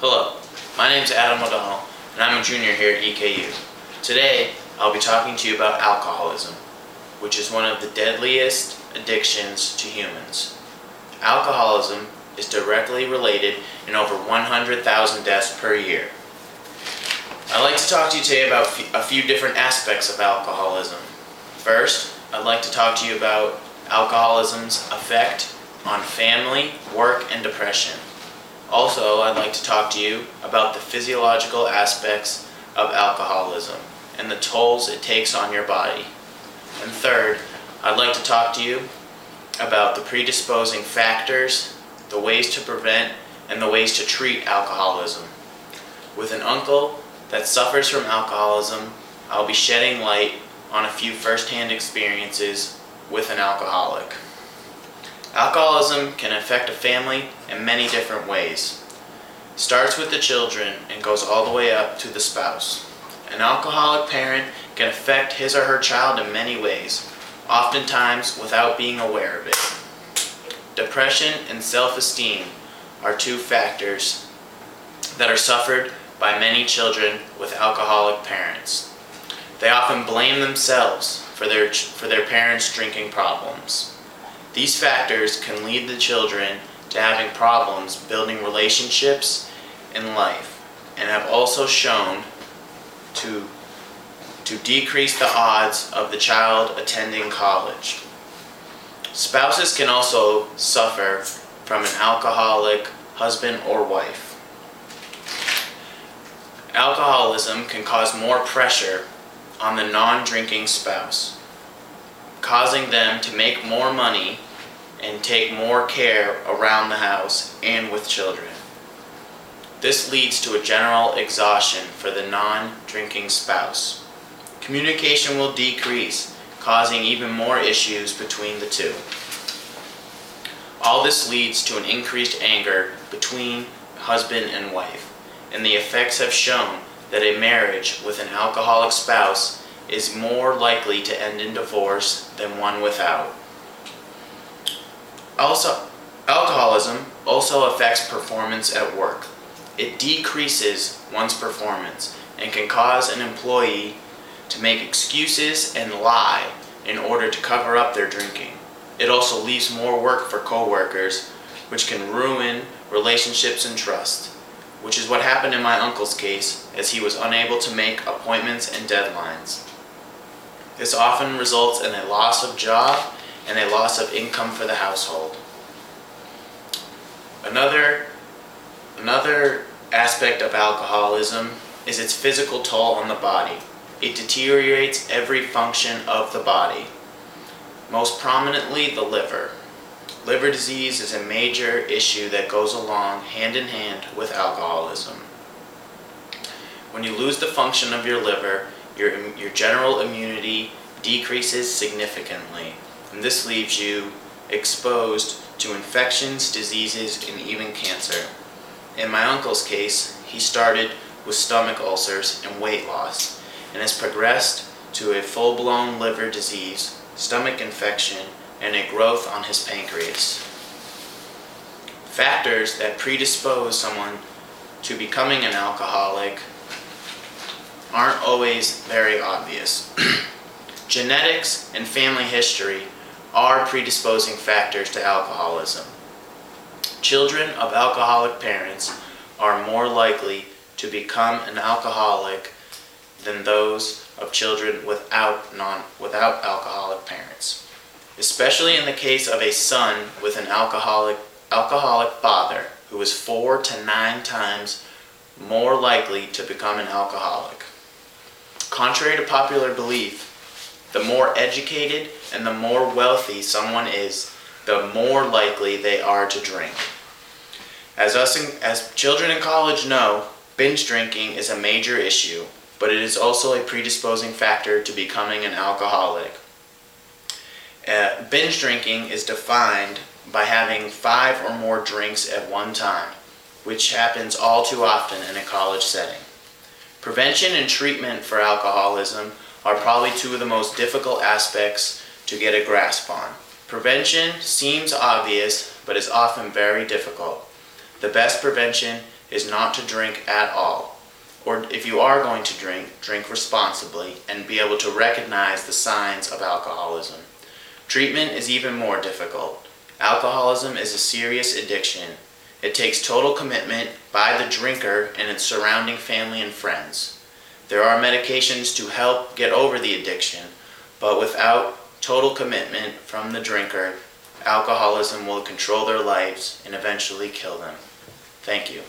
Hello, my name is Adam O'Donnell, and I'm a junior here at EKU. Today, I'll be talking to you about alcoholism, which is one of the deadliest addictions to humans. Alcoholism is directly related in over 100,000 deaths per year. I'd like to talk to you today about a few different aspects of alcoholism. First, I'd like to talk to you about alcoholism's effect on family, work, and depression. Also, I'd like to talk to you about the physiological aspects of alcoholism and the tolls it takes on your body. And third, I'd like to talk to you about the predisposing factors, the ways to prevent, and the ways to treat alcoholism. With an uncle that suffers from alcoholism, I'll be shedding light on a few first-hand experiences with an alcoholic. Alcoholism can affect a family in many different ways. It starts with the children and goes all the way up to the spouse. An alcoholic parent can affect his or her child in many ways, oftentimes without being aware of it. Depression and self-esteem are two factors that are suffered by many children with alcoholic parents. They often blame themselves for their parents' drinking problems. These factors can lead the children to having problems building relationships in life and have also shown to decrease the odds of the child attending college. Spouses can also suffer from an alcoholic husband or wife. Alcoholism can cause more pressure on the non-drinking spouse, causing them to make more money and take more care around the house and with children. This leads to a general exhaustion for the non-drinking spouse. Communication will decrease, causing even more issues between the two. All this leads to an increased anger between husband and wife, and the effects have shown that a marriage with an alcoholic spouse is more likely to end in divorce than one without. Also, alcoholism also affects performance at work. It decreases one's performance and can cause an employee to make excuses and lie in order to cover up their drinking. It also leaves more work for coworkers, which can ruin relationships and trust, which is what happened in my uncle's case, as he was unable to make appointments and deadlines. This often results in a loss of job and a loss of income for the household. Another aspect of alcoholism is its physical toll on the body. It deteriorates every function of the body, most prominently the liver. Liver disease is a major issue that goes along hand in hand with alcoholism. When you lose the function of your liver, your general immunity decreases significantly, and this leaves you exposed to infections, diseases, and even cancer. In my uncle's case, he started with stomach ulcers and weight loss, and has progressed to a full-blown liver disease, stomach infection, and a growth on his pancreas. Factors that predispose someone to becoming an alcoholic aren't always very obvious. Genetics and family history are predisposing factors to alcoholism. Children of alcoholic parents are more likely to become an alcoholic than those of children without alcoholic parents, especially in the case of a son with an alcoholic father, who is 4 to 9 times more likely to become an alcoholic. Contrary to popular belief, the more educated and the more wealthy someone is, the more likely they are to drink. As children in college know, binge drinking is a major issue, but it is also a predisposing factor to becoming an alcoholic. Binge drinking is defined by having 5 or more drinks at one time, which happens all too often in a college setting. Prevention and treatment for alcoholism are probably two of the most difficult aspects to get a grasp on. Prevention seems obvious, but is often very difficult. The best prevention is not to drink at all. Or if you are going to drink, drink responsibly and be able to recognize the signs of alcoholism. Treatment is even more difficult. Alcoholism is a serious addiction. It takes total commitment by the drinker and its surrounding family and friends. There are medications to help get over the addiction, but without total commitment from the drinker, alcoholism will control their lives and eventually kill them. Thank you.